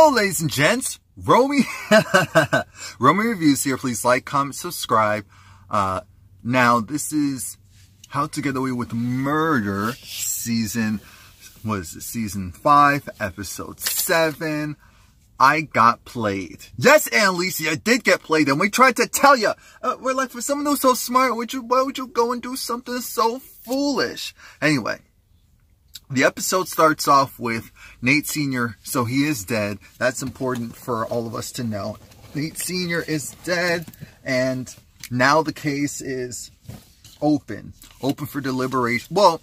Hello, ladies and gents. Romie Reviews here. Please like, comment, subscribe. Now, this is How to Get Away with Murder, season 5, episode 7. I got played. Yes, Annalise, I did get played, and we tried to tell you. We're like, for someone who's so smart, why would you go and do something so foolish? Anyway, the episode starts off with Nate Sr., so he is dead. That's important for all of us to know. Nate Sr. is dead, and now the case is open for deliberation. Well,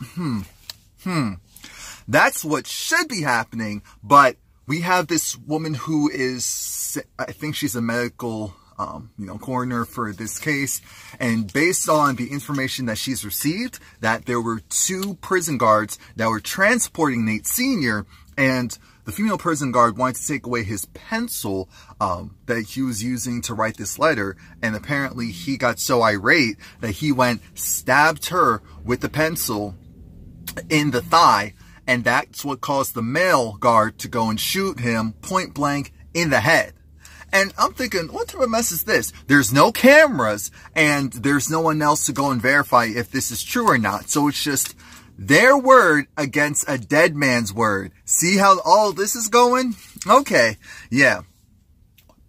that's what should be happening, but we have this woman who is, I think she's a medical, coroner for this case. And based on the information that she's received, that there were 2 prison guards that were transporting Nate Sr. And the female prison guard wanted to take away his pencil that he was using to write this letter. And apparently he got so irate that he stabbed her with the pencil in the thigh. And that's what caused the male guard to go and shoot him point blank in the head. And I'm thinking, what type of mess is this? There's no cameras, and there's no one else to go and verify if this is true or not. So it's just their word against a dead man's word. See how all this is going? Okay, yeah.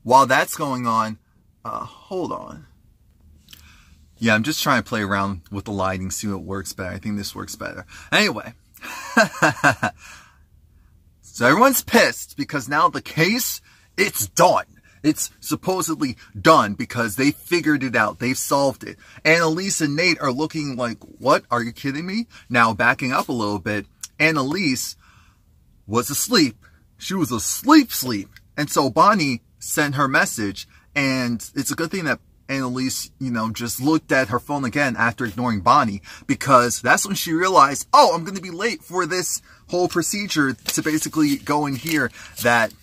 While that's going on, hold on. Yeah, I'm just trying to play around with the lighting, see what works better. I think this works better. Anyway. So everyone's pissed because now the case, it's done. It's supposedly done because they figured it out. They've solved it. Annalise and Nate are looking like, what? Are you kidding me? Now, backing up a little bit, Annalise was asleep. She was asleep. And so Bonnie sent her message, and it's a good thing that Annalise, just looked at her phone again after ignoring Bonnie, because that's when she realized, oh, I'm going to be late for this whole procedure to basically go and hear that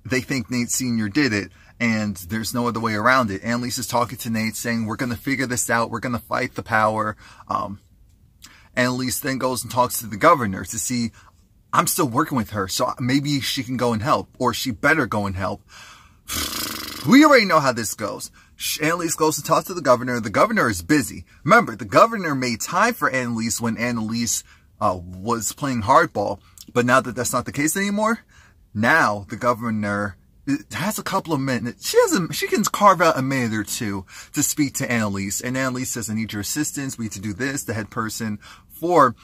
they think Nate Sr. did it, and there's no other way around it. Annalise is talking to Nate, saying, we're going to figure this out. We're going to fight the power. Annalise then goes and talks to the governor to see, I'm still working with her, so maybe she can go and help, or she better go and help. We already know how this goes. Annalise goes to talk to the governor. The governor is busy. Remember, the governor made time for Annalise when Annalise was playing hardball. But now that that's not the case anymore, now the governor has a couple of minutes. She can carve out a minute or two to speak to Annalise. And Annalise says, I need your assistance. We need to do this. The head person for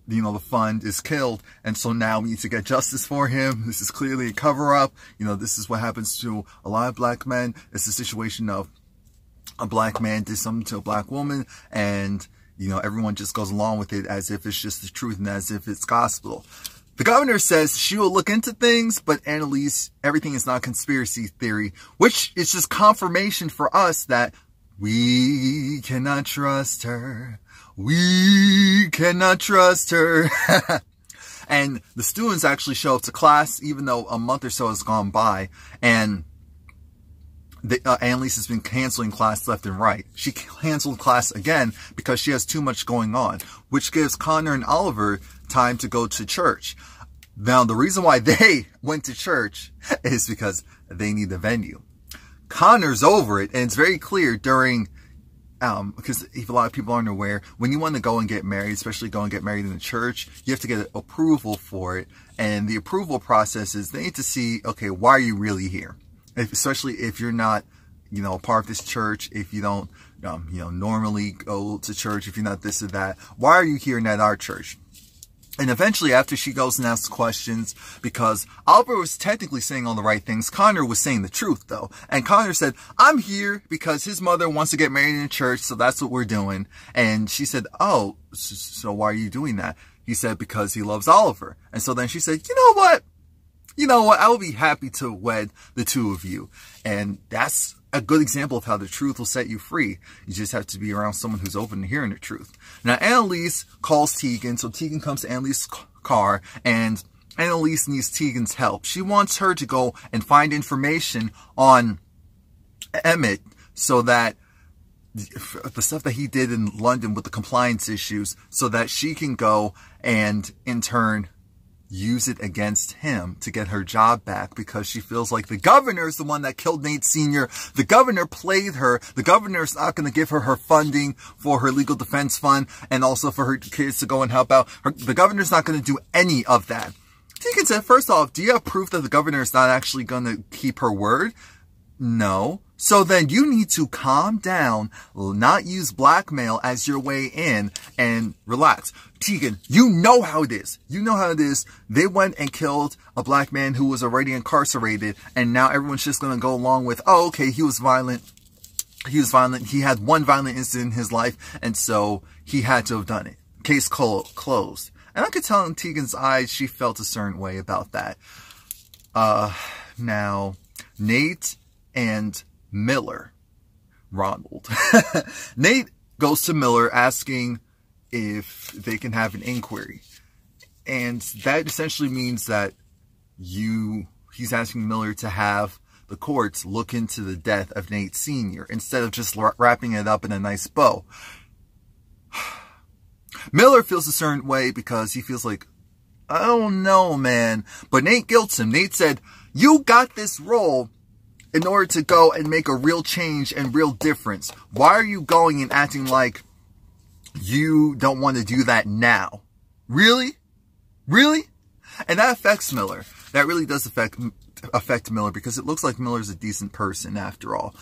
the fund is killed, and so now we need to get justice for him. This is clearly a cover-up. This is what happens to a lot of black men. It's a situation of a black man did something to a black woman, and, everyone just goes along with it as if it's just the truth and as if it's gospel. The governor says she will look into things, but Annalise, everything is not conspiracy theory, which is just confirmation for us that we cannot trust her. We cannot trust her. And the students actually show up to class, even though a month or so has gone by. And Annalise has been canceling class left and right. She canceled class again because she has too much going on, which gives Connor and Oliver time to go to church. Now, the reason why they went to church is because they need the venue. Connor's over it, and it's very clear during... because if a lot of people aren't aware, when you want to go and get married, especially go and get married in the church, you have to get approval for it. And the approval process is they need to see, okay, why are you really here? Especially if you're not, a part of this church, if you don't, normally go to church, if you're not this or that, why are you here at our church? And eventually, after she goes and asks questions, because Oliver was technically saying all the right things, Connor was saying the truth, though. And Connor said, I'm here because his mother wants to get married in the church, so that's what we're doing. And she said, oh, so why are you doing that? He said, because he loves Oliver. And so then she said, you know what? I will be happy to wed the 2 of you. And that's a good example of how the truth will set you free. You just have to be around someone who's open to hearing the truth. Now, Annalise calls Tegan, so Tegan comes to Annalise's car, and Annalise needs Tegan's help. She wants her to go and find information on Emmett so that the stuff that he did in London with the compliance issues, so that she can go and, in turn, use it against him to get her job back because she feels like the governor is the one that killed Nate Sr. The governor played her. The governor's not going to give her funding for her legal defense fund and also for her kids to go and help out. The governor's not going to do any of that. Tegan said, first off, do you have proof that the governor is not actually going to keep her word? No. So then you need to calm down, not use blackmail as your way in, and relax. Tegan, you know how it is. You know how it is. They went and killed a black man who was already incarcerated, and now everyone's just going to go along with, oh, okay, he was violent. He was violent. He had one violent incident in his life, and so he had to have done it. Case closed. And I could tell in Tegan's eyes she felt a certain way about that. Now, Nate and Miller, Ronald. Nate goes to Miller asking if they can have an inquiry. And that essentially means that he's asking Miller to have the courts look into the death of Nate Sr. instead of just wrapping it up in a nice bow. Miller feels a certain way because he feels like, I don't know, man. But Nate guilts him. Nate said, you got this role in order to go and make a real change and real difference. Why are you going and acting like you don't want to do that now? Really? Really? And that affects Miller. That really does affect Miller because it looks like Miller's a decent person after all.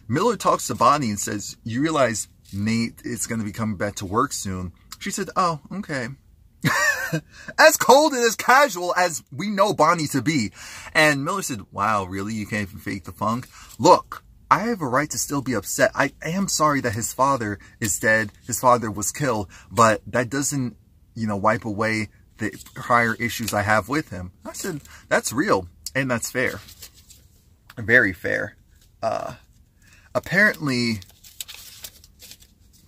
Miller talks to Bonnie and says, you realize Nate is going to be coming back to work soon. She said, oh, okay. As cold and as casual as we know Bonnie to be. And Miller said, wow, really? You can't even fake the funk? Look, I have a right to still be upset. I am sorry that his father is dead. His father was killed. But that doesn't, wipe away the prior issues I have with him. I said, that's real. And that's fair. Very fair. Apparently,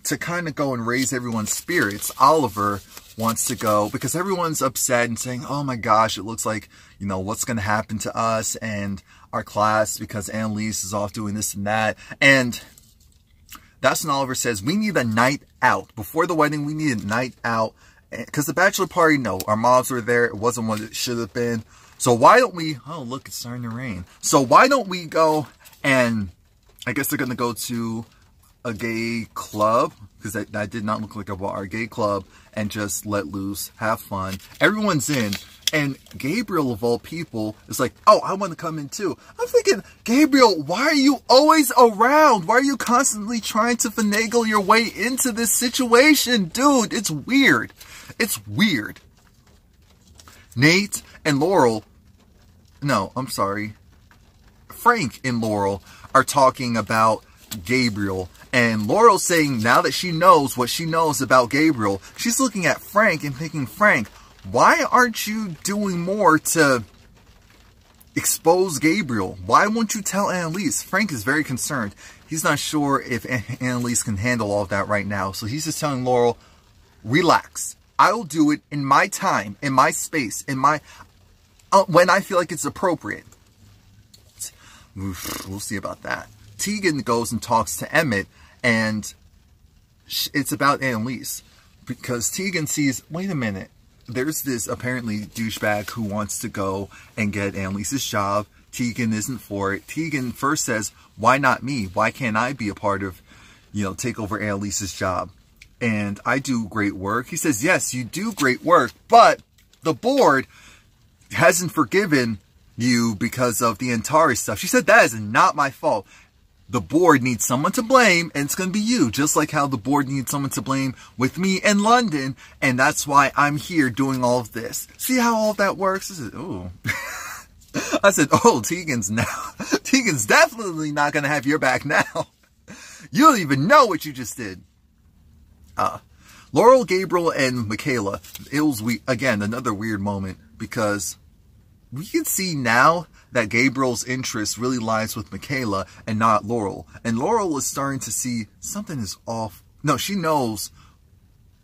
to kind of go and raise everyone's spirits, Oliver wants to go because everyone's upset and saying, oh my gosh, it looks like, what's going to happen to us and our class because Annalise is off doing this and that. And that's when Oliver says, we need a night out. Before the wedding, we need a night out. Because the bachelor party, no, our moms were there. It wasn't what it should have been. So why don't we, oh, look, it's starting to rain. So why don't we go and, I guess they're going to go to a gay club, because that did not look like a bar, a gay club, and just let loose, have fun. Everyone's in, and Gabriel, of all people, is like, oh, I want to come in too. I'm thinking, Gabriel, why are you always around? Why are you constantly trying to finagle your way into this situation? Dude, it's weird. It's weird. Nate and Laurel, no, I'm sorry, Frank and Laurel are talking about Gabriel, and Laurel's saying now that she knows what she knows about Gabriel, she's looking at Frank and thinking, Frank, why aren't you doing more to expose Gabriel? Why won't you tell Annalise? Frank is very concerned. He's not sure if Annalise can handle all of that right now, so he's just telling Laurel, relax. I will do it in my time, in my space, in my when I feel like it's appropriate. We'll see about that. Tegan goes and talks to Emmett, and it's about Annalise. Because Tegan sees, wait a minute, there's this apparently douchebag who wants to go and get Annalise's job. Tegan isn't for it. Tegan first says, why not me? Why can't I be a part of, take over Annalise's job? And I do great work. He says, yes, you do great work, but the board hasn't forgiven you because of the Antares stuff. She said, that is not my fault. The board needs someone to blame, and it's going to be you. Just like how the board needs someone to blame with me in London, and that's why I'm here doing all of this. See how all that works? I said, oh. I said, oh, Tegan's definitely not going to have your back now. You don't even know what you just did. Laurel, Gabriel, and Michaela. It was, again, another weird moment, because we can see now that Gabriel's interest really lies with Michaela and not Laurel. And Laurel is starting to see something is off. No, she knows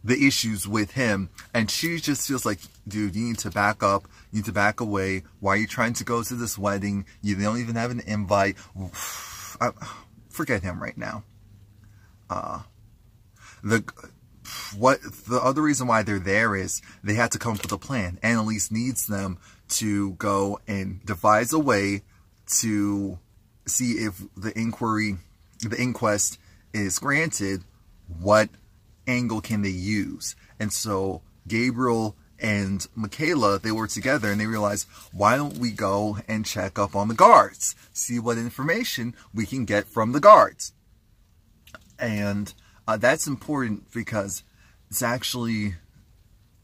the issues with him. And she just feels like, dude, you need to back up. You need to back away. Why are you trying to go to this wedding? You don't even have an invite. Forget him right now. what the other reason why they're there is they had to come up with a plan. Annalise needs them to go and devise a way to see if the inquest is granted. What angle can they use? And so Gabriel and Michaela, they were together and they realized, why don't we go and check up on the guards, see what information we can get from the guards. And that's important because it's actually,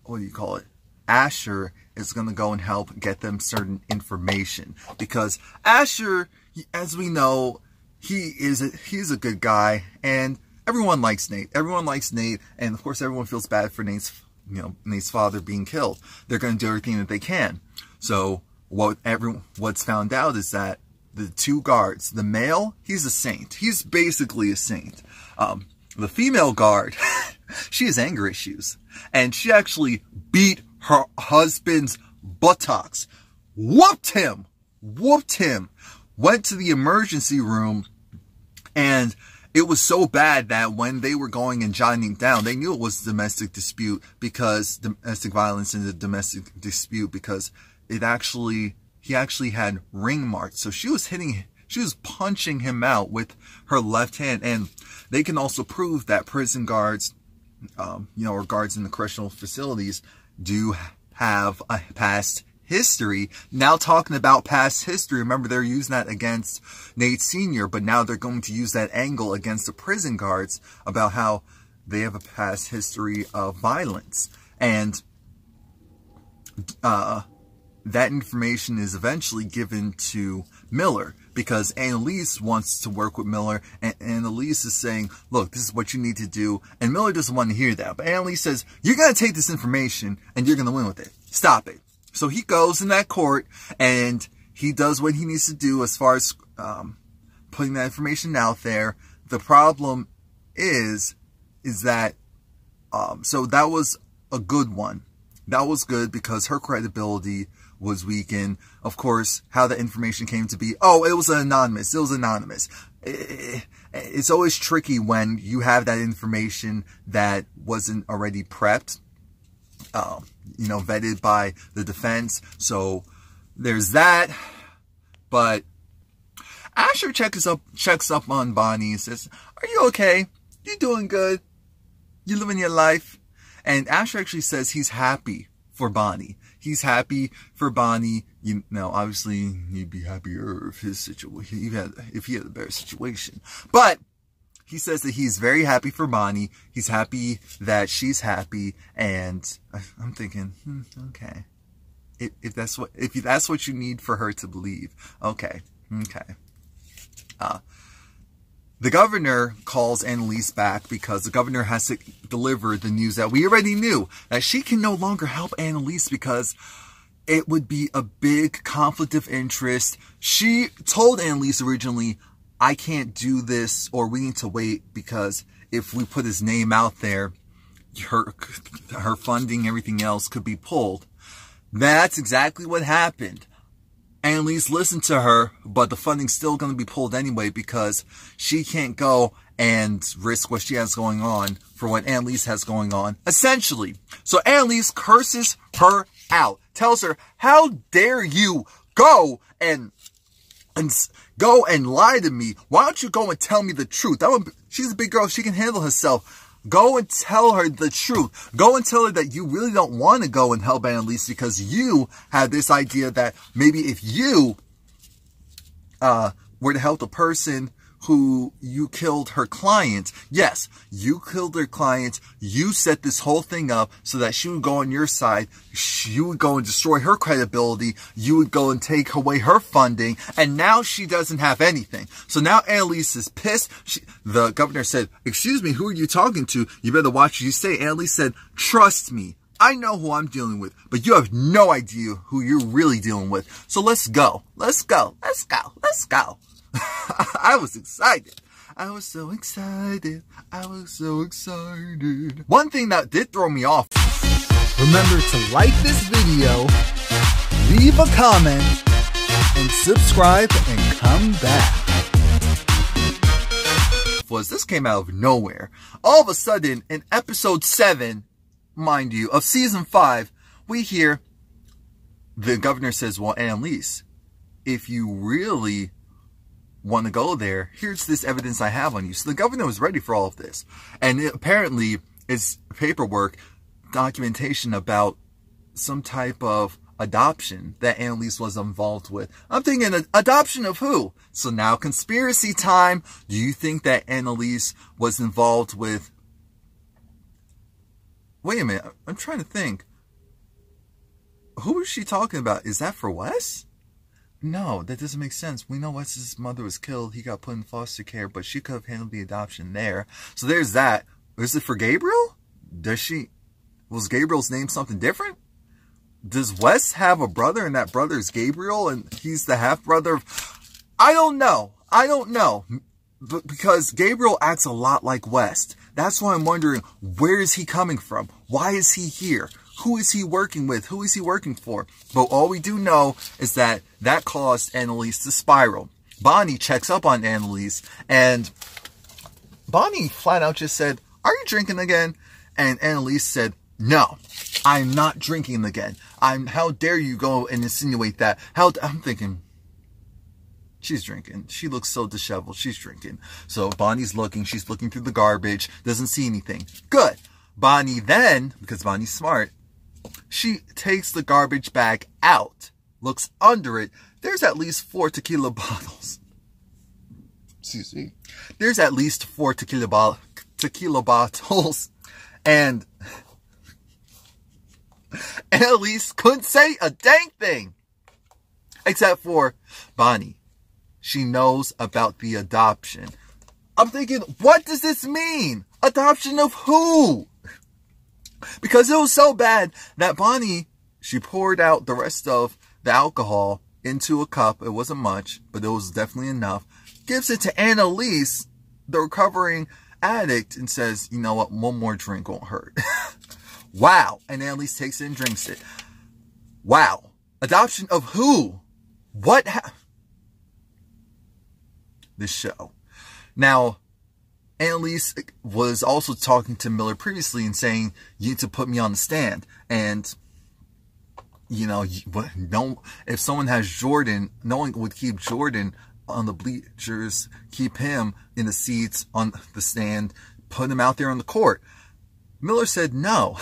what do you call it? Asher is going to go and help get them certain information, because Asher, as we know, he's a good guy, and everyone likes Nate. Everyone likes Nate, and of course everyone feels bad for Nate's father being killed. They're going to do everything that they can. So what's found out is that the two guards, the male, he's a saint. He's basically a saint. The female guard, she has anger issues, and she actually beat her husband's buttocks, whooped him, went to the emergency room, and it was so bad that when they were going and jotting down, they knew it was domestic dispute, because domestic violence in the domestic dispute, because he actually had ring marks. So she was punching him out with her left hand, and they can also prove that prison guards, or guards in the correctional facilities do have a past history. Now talking about past history, remember they're using that against Nate Sr., but now they're going to use that angle against the prison guards about how they have a past history of violence. And that information is eventually given to Miller, because Annalise wants to work with Miller, and Annalise is saying, look, this is what you need to do, and Miller doesn't want to hear that. But Annalise says, you're going to take this information and you're going to win with it. Stop it. So he goes in that court and he does what he needs to do as far as putting that information out there. The problem is that, so that was a good one. That was good because her credibility was weakened. Of course, how the information came to be, oh, it was anonymous. It was anonymous. It's always tricky when you have that information that wasn't already prepped, vetted by the defense. So there's that. But Asher checks up on Bonnie and says, are you okay? You doing good? You living your life? And Asher actually says he's happy for Bonnie. He's happy for Bonnie. Obviously, he'd be happier if his situation, if he had a better situation. But he says that he's very happy for Bonnie. He's happy that she's happy, and I'm thinking, okay, if that's what you need for her to believe, okay. The governor calls Annalise back because the governor has to deliver the news that we already knew, that she can no longer help Annalise because it would be a big conflict of interest. She told Annalise originally, I can't do this, or we need to wait, because if we put his name out there, her funding, everything else could be pulled. That's exactly what happened. Annalise listened to her, but the funding's still going to be pulled anyway, because she can't go and risk what she has going on for what Annalise has going on, essentially. So Annalise curses her out, tells her, how dare you go and lie to me? Why don't you go and tell me the truth? She's a big girl. She can handle herself. Go and tell her the truth. Go and tell her that you really don't want to go and help Annalise because you have this idea that maybe if you were to help the person who you killed her client. Yes, you killed her client. You set this whole thing up so that she would go on your side. You would go and destroy her credibility. You would go and take away her funding. And now she doesn't have anything. So now Annalise is pissed. The governor said, excuse me, who are you talking to? You better watch what you say. Annalise said, trust me. I know who I'm dealing with, but you have no idea who you're really dealing with. So let's go. Let's go. Let's go. Let's go. I was excited. I was so excited. I was so excited. One thing that did throw me off. Remember to like this video, leave a comment, and subscribe and come back. off was this came out of nowhere. All of a sudden, in episode 7, mind you, of season 5, we hear the governor says, well, Annalise, if you really want to go there, here's this evidence I have on you. So the governor was ready for all of this. And apparently it's paperwork, documentation about some type of adoption that Annalise was involved with. I'm thinking, adoption of who? So now conspiracy time. Do you think that Annalise was involved with... Wait a minute. I'm trying to think. Who is she talking about? Is that for Wes? No, that doesn't make sense. We know Wes's mother was killed. He got put in foster care, but she could have handled the adoption there. So there's that. Is it for Gabriel? Was Gabriel's name something different? Does Wes have a brother and that brother is Gabriel and he's the half-brother of... I don't know. I don't know. But because Gabriel acts a lot like Wes. That's why I'm wondering, where is he coming from? Why is he here? Who is he working with? Who is he working for? But all we do know is that that caused Annalise to spiral. Bonnie checks up on Annalise and Bonnie flat out just said, are you drinking again? And Annalise said, no, I'm not drinking again. How dare you go and insinuate that? I'm thinking, she's drinking. She looks so disheveled. She's drinking. So Bonnie's looking. She's looking through the garbage. Doesn't see anything. Good. Bonnie then, because Bonnie's smart, she takes the garbage bag out, looks under it. There's at least 4 tequila bottles. Excuse me. There's at least 4 tequila bottles. And Annalise couldn't say a dang thing. Except for Bonnie. She knows about the adoption. I'm thinking, what does this mean? Adoption of who? Because it was so bad that Bonnie, she poured out the rest of the alcohol into a cup. It wasn't much, but it was definitely enough. Gives it to Annalise, the recovering addict, and says, you know what, one more drink won't hurt. Wow. And Annalise takes it and drinks it. Wow. Adoption of who? What? This show. Now, Annalise was also talking to Miller previously and saying, you need to put me on the stand. And, you know, if someone has Jordan, no one would keep Jordan on the bleachers, keep him in the seats on the stand, put him out there on the court. Miller said, no,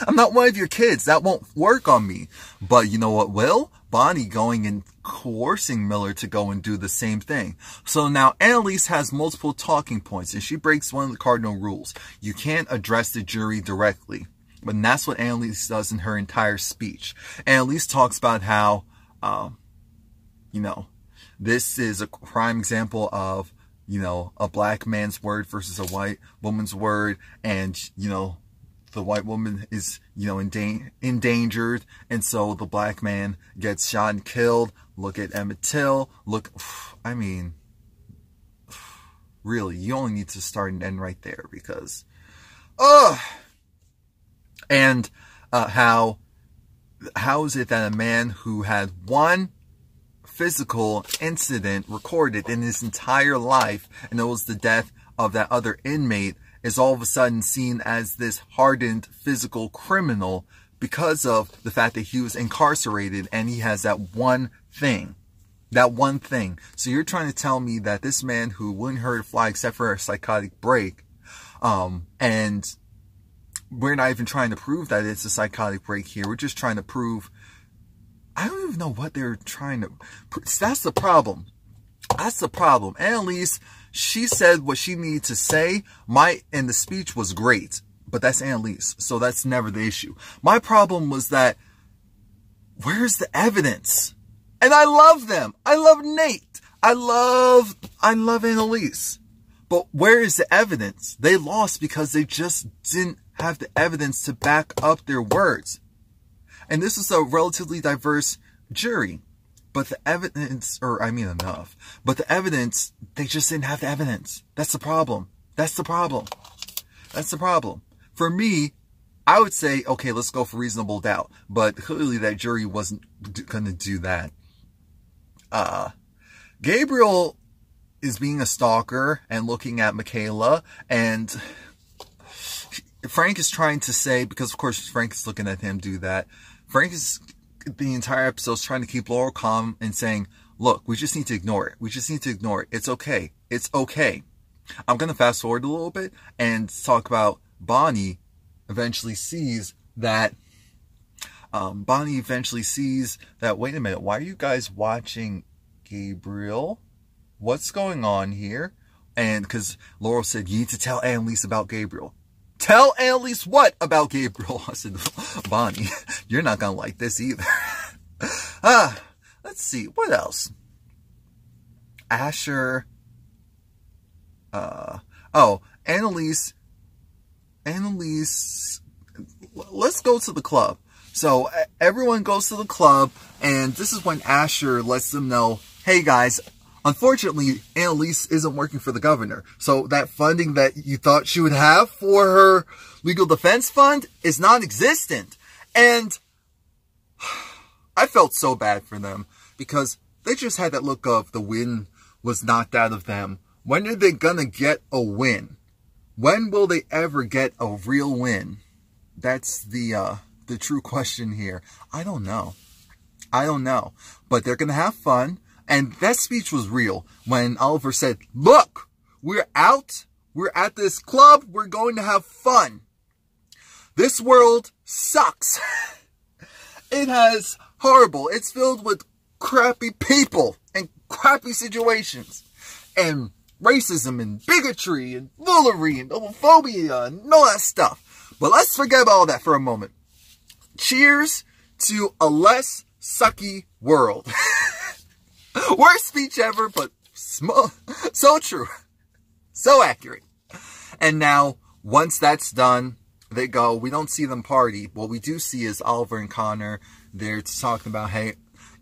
I'm not one of your kids. That won't work on me. But you know what will? Bonnie going and coercing Miller to go and do the same thing. So now Annalise has multiple talking points and she breaks one of the cardinal rules. You can't address the jury directly. But that's what Annalise does in her entire speech. Annalise talks about how, you know, this is a prime example of, you know, a black man's word versus a white woman's word. And, you know, the white woman is, you know, endangered. And so the black man gets shot and killed. Look at Emmett Till. Look, I mean, really, you only need to start and end right there because, and how is it that a man who had one physical incident recorded in his entire life, and it was the death of that other inmate, is all of a sudden seen as this hardened physical criminal because of the fact that he was incarcerated and he has that one thing. That one thing. So you're trying to tell me that this man who wouldn't hurt a fly except for a psychotic break, and we're not even trying to prove that it's a psychotic break here. We're just trying to prove, I don't even know what they're trying to, that's the problem. That's the problem. Annalise, she said what she needed to say. And the speech was great, but that's Annalise. So that's never the issue. My problem was that, where's the evidence? And I love them. I love Nate. I love Annalise. But where is the evidence? They lost because they just didn't have the evidence to back up their words. And this is a relatively diverse jury. But the evidence, enough. But the evidence, they just didn't have the evidence. That's the problem. That's the problem. That's the problem. For me, I would say, okay, let's go for reasonable doubt. But clearly that jury wasn't going to do that. Gabriel is being a stalker and looking at Michaela, and Frank is trying to say, because of course Frank is looking at him do that, Frank is, the entire episode, is trying to keep Laurel calm and saying, look, we just need to ignore it. We just need to ignore it. It's okay. It's okay. I'm going to fast forward a little bit and talk about Bonnie eventually sees that, wait a minute, why are you guys watching Gabriel? What's going on here? And because Laurel said, you need to tell Annalise about Gabriel. Tell Annalise what about Gabriel? I said, Bonnie, you're not going to like this either. Let's see, what else? Asher. Annalise, let's go to the club. So everyone goes to the club, and this is when Asher lets them know, hey guys, unfortunately, Annalise isn't working for the governor. So that funding that you thought she would have for her legal defense fund is non-existent. And I felt so bad for them because they just had that look of the win was not that of them. When are they gonna get a win? When will they ever get a real win? That's the true question here. I don't know. But they're gonna have fun. And that speech was real when Oliver said, look, we're out. We're at this club. We're going to have fun. This world sucks. It has horrible. It's filled with crappy people and crappy situations and racism and bigotry and foolery and homophobia and all that stuff. But let's forget about all that for a moment. Cheers to a less sucky world. Worst speech ever, but so true. So accurate. And now, once that's done, they go. We don't see them party. What we do see is Oliver and Connor. They're talking about, hey,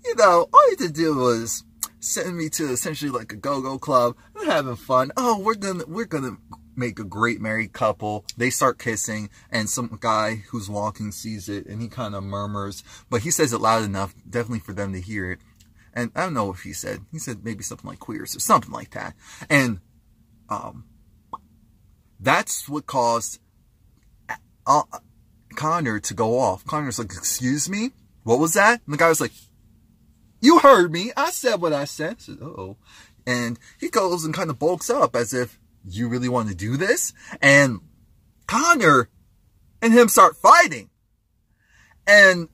you know, all you had to do was send me to essentially like a go-go club. We're having fun. Oh, we're gonna make a great married couple. They start kissing, and some guy who's walking sees it, and he kind of murmurs, but he says it loud enough, definitely for them to hear it. And I don't know what he said. He said maybe something like queers or something like that. And that's what caused Connor to go off. Connor's like, excuse me? What was that? And the guy was like, you heard me. I said what I said. I said, uh-oh. And he goes and kind of bulks up as if, you really want to do this? And Connor and him start fighting. And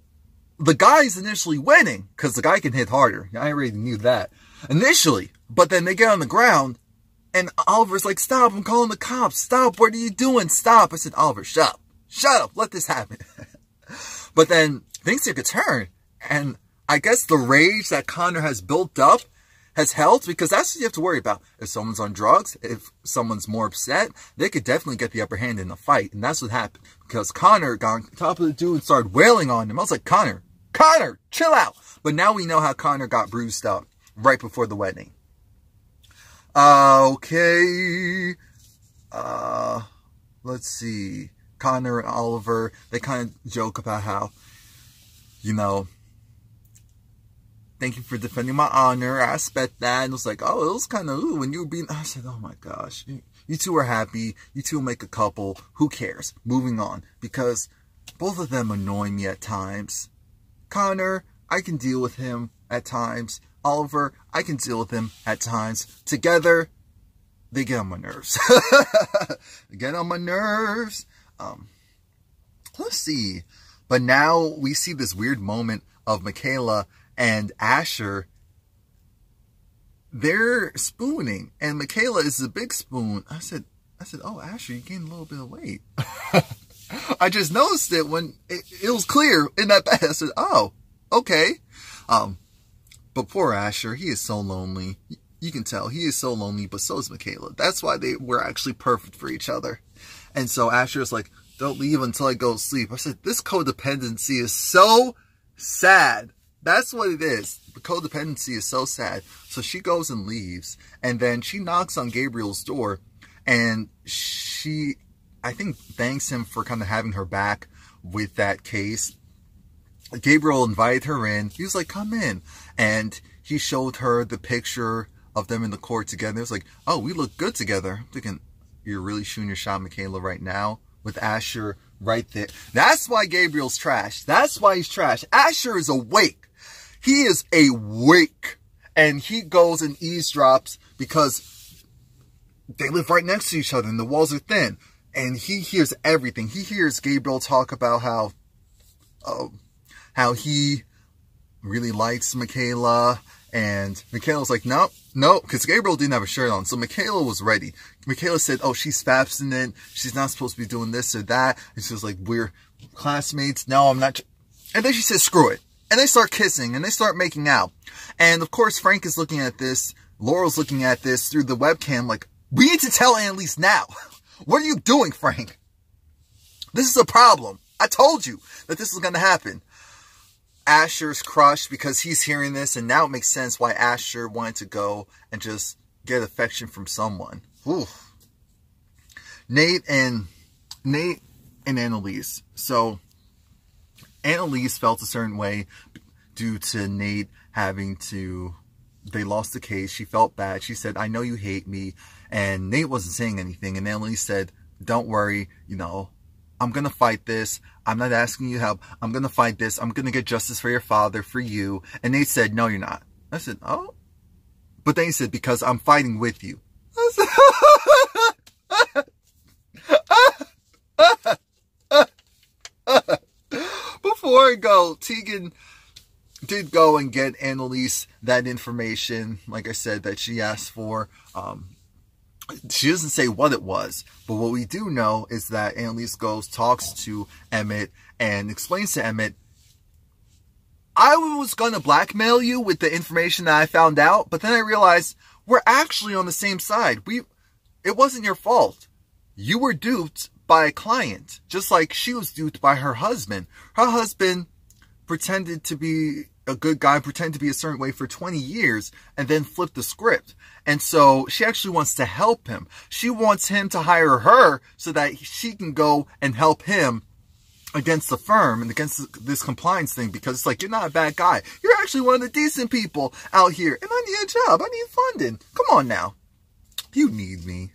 the guy's initially winning, because the guy can hit harder. I already knew that. Initially. But then they get on the ground, and Oliver's like, stop, I'm calling the cops. Stop, what are you doing? Stop. I said, Oliver, shut up. Shut up, let this happen. But then things took a turn, and I guess the rage that Connor has built up has helped, because that's what you have to worry about. If someone's on drugs, if someone's more upset, they could definitely get the upper hand in the fight. And that's what happened, because Connor got on top of the dude and started wailing on him. I was like, Connor, chill out. But now we know how Connor got bruised up right before the wedding. Okay. Let's see. Connor and Oliver, they kind of joke about how, you know, thank you for defending my honor. I expect that. And it was like, oh, it was kind of, ooh, when you were being, I said, oh my gosh, you two are happy. You two will make a couple. Who cares? Moving on. Because both of them annoy me at times. Connor, I can deal with him at times. Oliver, I can deal with him at times. Together, they get on my nerves. They get on my nerves. Let's see. But now we see this weird moment of Michaela and Asher. They're spooning, and Michaela is a big spoon. I said, oh, Asher, you gained a little bit of weight. I just noticed it when it was clear in that bed. I said, oh, okay. But poor Asher, he is so lonely. You can tell he is so lonely, but so is Michaela. That's why they were actually perfect for each other. And so Asher's like, don't leave until I go to sleep. I said, this codependency is so sad. That's what it is. The codependency is so sad. So she goes and leaves. And then she knocks on Gabriel's door. And she, I think, thanks him for kind of having her back with that case. Gabriel invited her in. He was like, come in. And he showed her the picture of them in the court together. It was like, oh, we look good together. I'm thinking, you're really shooting your shot, Michaela, right now with Asher right there. That's why Gabriel's trash. That's why he's trash. Asher is awake. He is awake. And he goes and eavesdrops because they live right next to each other and the walls are thin. And he hears everything. He hears Gabriel talk about how he really likes Michaela. And Michaela's like, no, because Gabriel didn't have a shirt on. So Michaela was ready. Michaela said, oh, she's abstinent. She's not supposed to be doing this or that. And she was like, we're classmates. No, I'm not. And then she said, screw it. And they start kissing and they start making out. And of course, Frank is looking at this. Laurel's looking at this through the webcam like, we need to tell Annalise now. What are you doing, Frank? This is a problem. I told you that this was going to happen. Asher's crushed because he's hearing this, and now it makes sense why Asher wanted to go and just get affection from someone. Oof. Nate and Annalise. So Annalise felt a certain way due to Nate having to, they lost the case. She felt bad. She said, I know you hate me. And Nate wasn't saying anything. And Annalise said, don't worry, you know, I'm going to fight this. I'm not asking you help. I'm going to fight this. I'm going to get justice for your father, for you. And Nate said, no, you're not. I said, oh. But then he said, because I'm fighting with you. Before I go, Tegan did go and get Annalise that information, like I said, that she asked for. She doesn't say what it was, but what we do know is that Annalise goes, talks to Emmett, and explains to Emmett, I was going to blackmail you with the information that I found out, but then I realized we're actually on the same side. It wasn't your fault. You were duped by a client, just like she was duped by her husband. Her husband pretended to be a good guy, pretended to be a certain way for 20 years, and then flipped the script. And so she actually wants to help him. She wants him to hire her so that she can go and help him against the firm and against this compliance thing, because it's like, you're not a bad guy. You're actually one of the decent people out here. And I need a job. I need funding. Come on now. You need me.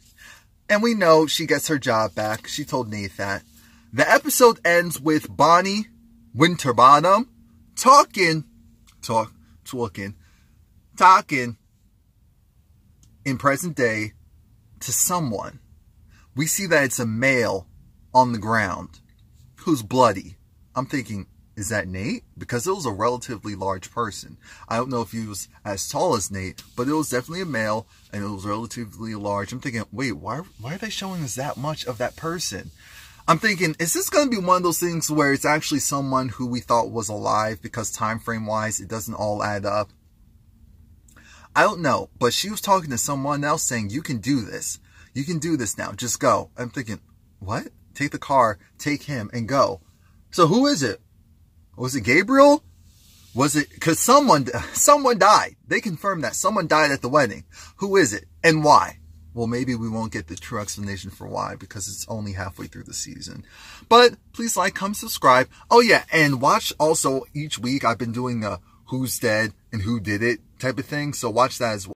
And we know she gets her job back. She told Nate that. The episode ends with Bonnie Winterbottom talking in present day to someone. We see that it's a male on the ground who's bloody. I'm thinking, is that Nate? Because it was a relatively large person. I don't know if he was as tall as Nate, but it was definitely a male and it was relatively large. I'm thinking, wait, why are they showing us that much of that person? I'm thinking, is this going to be one of those things where it's actually someone who we thought was alive because time frame wise, it doesn't all add up? I don't know, but she was talking to someone else saying, you can do this. You can do this now. Just go. I'm thinking, what? Take the car, take him, and go. So who is it? Was it Gabriel? Was it, because someone died. They confirmed that someone died at the wedding. Who is it and why? Well, maybe we won't get the true explanation for why, because it's only halfway through the season. But please like, comment, subscribe. Oh yeah, and watch also each week. I've been doing a who's dead and who did it type of thing. So watch that as well.